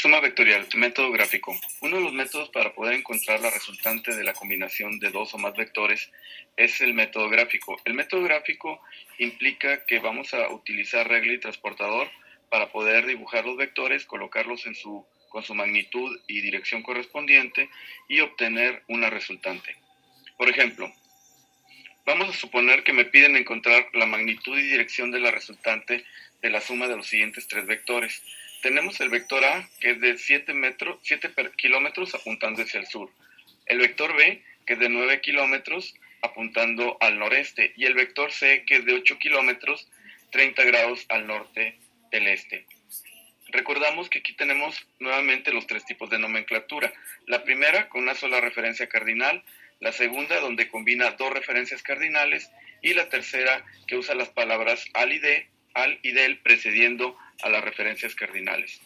Suma vectorial, método gráfico. Uno de los métodos para poder encontrar la resultante de la combinación de dos o más vectores es el método gráfico. El método gráfico implica que vamos a utilizar regla y transportador para poder dibujar los vectores, colocarlos con su magnitud y dirección correspondiente y obtener una resultante. Por ejemplo, vamos a suponer que me piden encontrar la magnitud y dirección de la resultante de la suma de los siguientes tres vectores. Tenemos el vector A, que es de 7 kilómetros apuntando hacia el sur. El vector B, que es de 9 kilómetros apuntando al noreste. Y el vector C, que es de 8 kilómetros, 30 grados al norte del este. Recordamos que aquí tenemos nuevamente los tres tipos de nomenclatura. La primera, con una sola referencia cardinal. La segunda, donde combina dos referencias cardinales. Y la tercera, que usa las palabras al y del precediendo a las referencias cardinales.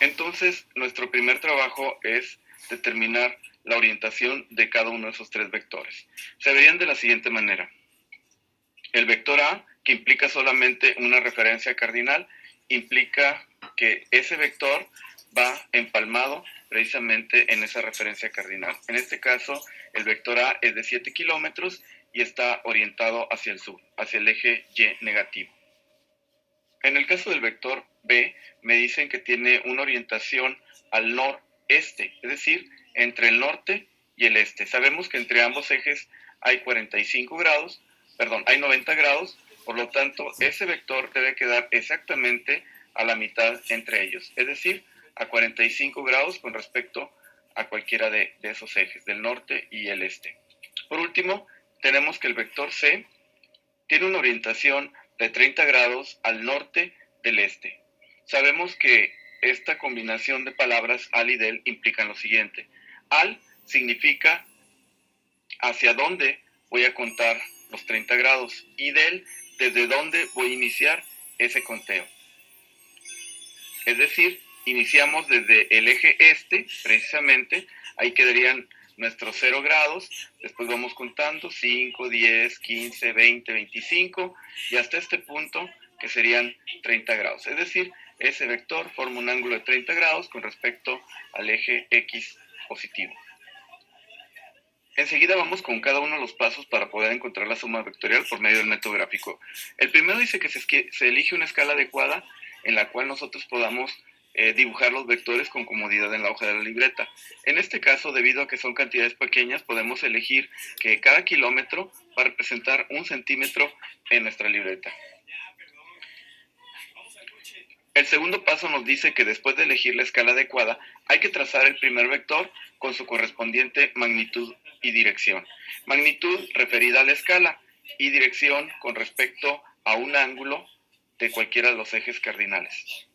Entonces, nuestro primer trabajo es determinar la orientación de cada uno de esos tres vectores. Se verían de la siguiente manera. El vector A, que implica solamente una referencia cardinal, implica que ese vector va empalmado precisamente en esa referencia cardinal. En este caso, el vector A es de 7 kilómetros y está orientado hacia el sur, hacia el eje Y negativo. En el caso del vector B, me dicen que tiene una orientación al noreste, es decir, entre el norte y el este. Sabemos que entre ambos ejes hay 90 grados, por lo tanto, ese vector debe quedar exactamente a la mitad entre ellos, es decir, a 45 grados con respecto a cualquiera de esos ejes, del norte y el este. Por último, tenemos que el vector C tiene una orientación de 30 grados al norte del este. Sabemos que esta combinación de palabras al y del implican lo siguiente. Al significa hacia dónde voy a contar los 30 grados y del desde dónde voy a iniciar ese conteo. Es decir, iniciamos desde el eje este, precisamente, ahí quedarían nuestros 0 grados, después vamos contando 5, 10, 15, 20, 25 y hasta este punto que serían 30 grados. Es decir, ese vector forma un ángulo de 30 grados con respecto al eje X positivo. Enseguida vamos con cada uno de los pasos para poder encontrar la suma vectorial por medio del método gráfico. El primero dice que se elige una escala adecuada en la cual nosotros podamos dibujar los vectores con comodidad en la hoja de la libreta. En este caso, debido a que son cantidades pequeñas, podemos elegir que cada kilómetro va a representar 1 centímetro en nuestra libreta. El segundo paso nos dice que después de elegir la escala adecuada, hay que trazar el primer vector con su correspondiente magnitud y dirección. Magnitud referida a la escala y dirección con respecto a un ángulo de cualquiera de los ejes cardinales.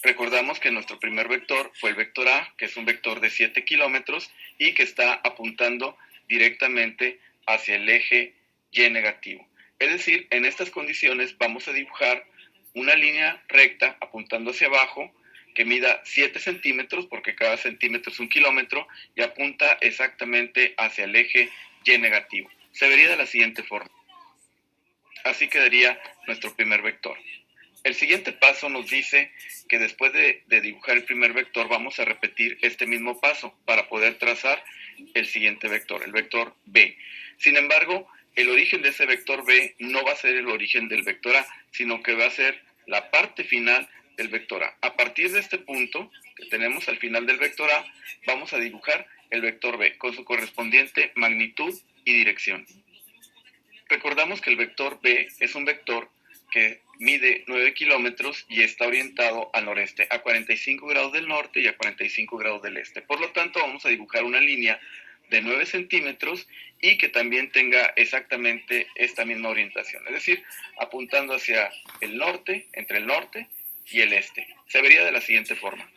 Recordamos que nuestro primer vector fue el vector A, que es un vector de 7 kilómetros y que está apuntando directamente hacia el eje Y negativo. Es decir, en estas condiciones vamos a dibujar una línea recta apuntando hacia abajo que mida 7 centímetros, porque cada centímetro es 1 kilómetro, y apunta exactamente hacia el eje Y negativo. Se vería de la siguiente forma. Así quedaría nuestro primer vector. El siguiente paso nos dice que después de dibujar el primer vector vamos a repetir este mismo paso para poder trazar el siguiente vector, el vector B. Sin embargo, el origen de ese vector B no va a ser el origen del vector A, sino que va a ser la parte final del vector A. A partir de este punto que tenemos al final del vector A, vamos a dibujar el vector B con su correspondiente magnitud y dirección. Recordamos que el vector B es un vector que mide 9 kilómetros y está orientado al noreste, a 45 grados del norte y a 45 grados del este. Por lo tanto, vamos a dibujar una línea de 9 centímetros y que también tenga exactamente esta misma orientación, es decir, apuntando hacia el norte, entre el norte y el este. Se vería de la siguiente forma.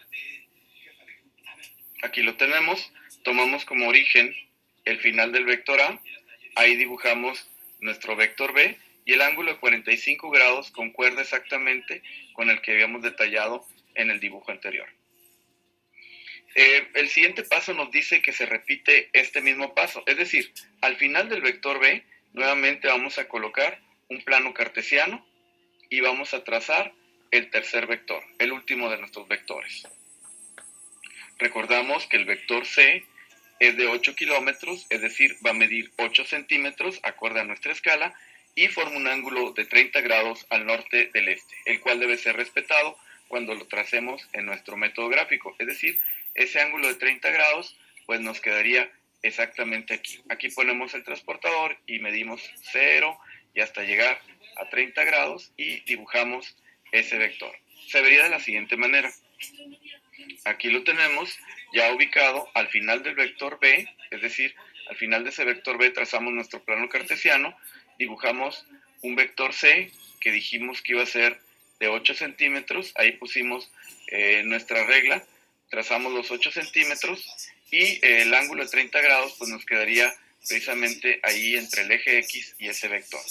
Aquí lo tenemos, tomamos como origen el final del vector A, ahí dibujamos nuestro vector B, y el ángulo de 45 grados concuerda exactamente con el que habíamos detallado en el dibujo anterior. El siguiente paso nos dice que se repite este mismo paso, es decir, al final del vector B, nuevamente vamos a colocar un plano cartesiano y vamos a trazar el tercer vector, el último de nuestros vectores. Recordamos que el vector C es de 8 kilómetros, es decir, va a medir 8 centímetros acorde a nuestra escala y forma un ángulo de 30 grados al norte del este, el cual debe ser respetado cuando lo tracemos en nuestro método gráfico. Es decir, ese ángulo de 30 grados pues nos quedaría exactamente aquí. Aquí ponemos el transportador y medimos 0 y hasta llegar a 30 grados y dibujamos ese vector. Se vería de la siguiente manera. Aquí lo tenemos ya ubicado al final del vector B, es decir, al final de ese vector B trazamos nuestro plano cartesiano, dibujamos un vector C que dijimos que iba a ser de 8 centímetros, ahí pusimos nuestra regla, trazamos los 8 centímetros y el ángulo de 30 grados pues nos quedaría precisamente ahí entre el eje X y ese vector.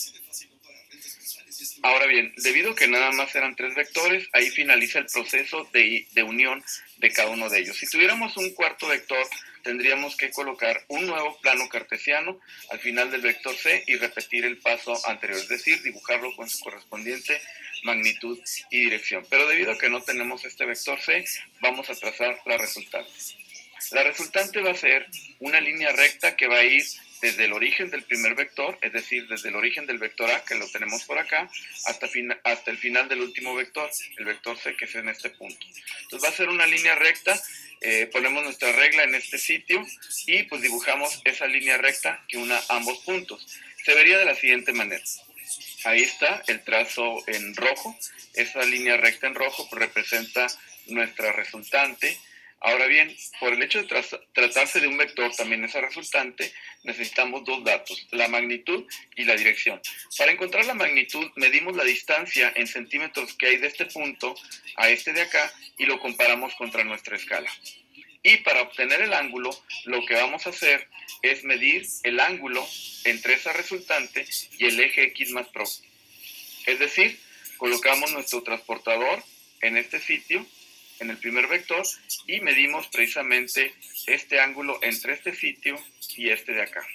Ahora bien, debido a que nada más eran 3 vectores, ahí finaliza el proceso de unión de cada uno de ellos. Si tuviéramos un cuarto vector, tendríamos que colocar un nuevo plano cartesiano al final del vector C y repetir el paso anterior, es decir, dibujarlo con su correspondiente magnitud y dirección. Pero debido a que no tenemos este vector C, vamos a trazar la resultante. La resultante va a ser una línea recta que va a ir desde el origen del primer vector, es decir, desde el origen del vector A, que lo tenemos por acá, hasta el final del último vector, el vector C, que es en este punto. Entonces va a ser una línea recta, ponemos nuestra regla en este sitio y pues dibujamos esa línea recta que una ambos puntos. Se vería de la siguiente manera. Ahí está el trazo en rojo, esa línea recta en rojo pues representa nuestra resultante. Ahora bien, por el hecho de tratarse de un vector, también esa resultante, necesitamos dos datos, la magnitud y la dirección. Para encontrar la magnitud, medimos la distancia en centímetros que hay de este punto a este de acá y lo comparamos contra nuestra escala. Y para obtener el ángulo, lo que vamos a hacer es medir el ángulo entre esa resultante y el eje X más próximo. Es decir, colocamos nuestro transportador en este sitio, en el primer vector, y medimos precisamente este ángulo entre este sitio y este de acá.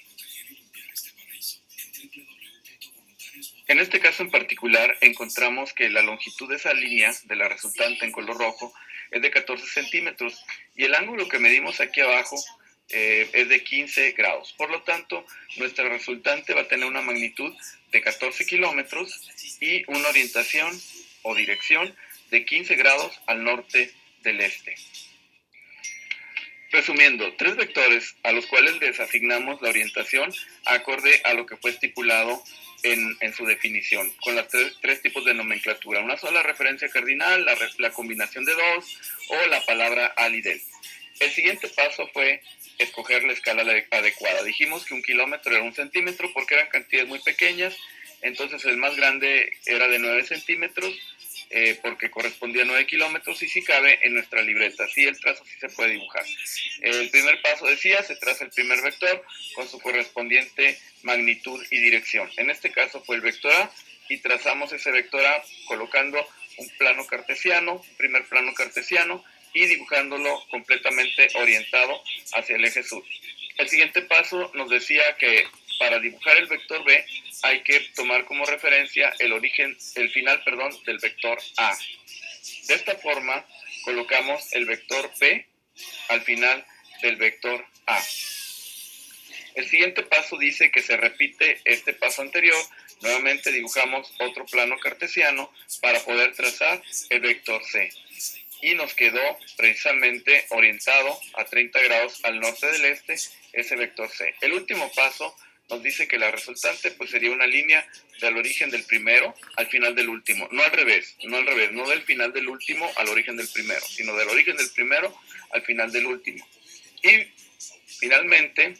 En este caso en particular encontramos que la longitud de esa línea de la resultante en color rojo es de 14 centímetros y el ángulo que medimos aquí abajo es de 15 grados. Por lo tanto, nuestra resultante va a tener una magnitud de 14 kilómetros y una orientación o dirección de 15 grados al norte del este. Resumiendo, 3 vectores a los cuales les asignamos la orientación acorde a lo que fue estipulado en su definición, con las tres tipos de nomenclatura, una sola referencia cardinal, la combinación de dos o la palabra al y del. El siguiente paso fue escoger la escala adecuada. Dijimos que 1 kilómetro era 1 centímetro porque eran cantidades muy pequeñas, entonces el más grande era de 9 centímetros, porque correspondía a 9 kilómetros y si cabe en nuestra libreta, sí, el trazo sí se puede dibujar. El primer paso decía, se traza el primer vector con su correspondiente magnitud y dirección. En este caso fue el vector A y trazamos ese vector A colocando un plano cartesiano, un primer plano cartesiano y dibujándolo completamente orientado hacia el eje sur. El siguiente paso nos decía que para dibujar el vector B hay que tomar como referencia el final del vector A. De esta forma colocamos el vector B al final del vector A. El siguiente paso dice que se repite este paso anterior, nuevamente dibujamos otro plano cartesiano para poder trazar el vector C. Y nos quedó precisamente orientado a 30 grados al norte del este ese vector C. El último paso nos dice que la resultante pues sería una línea del origen del primero al final del último, no al revés, no del final del último al origen del primero, sino del origen del primero al final del último. Y finalmente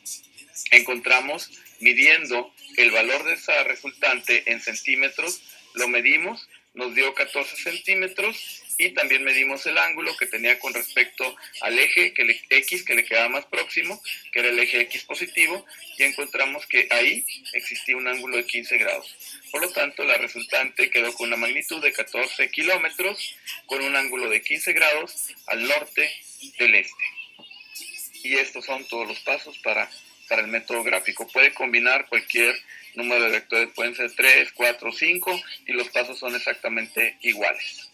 encontramos midiendo el valor de esa resultante en centímetros, lo medimos, nos dio 14 centímetros y también medimos el ángulo que tenía con respecto al eje X que le quedaba más próximo, que era el eje X positivo, y encontramos que ahí existía un ángulo de 15 grados. Por lo tanto, la resultante quedó con una magnitud de 14 kilómetros con un ángulo de 15 grados al norte del este. Y estos son todos los pasos para el método gráfico. Puede combinar cualquier número de vectores, pueden ser 3, 4, 5 y los pasos son exactamente iguales.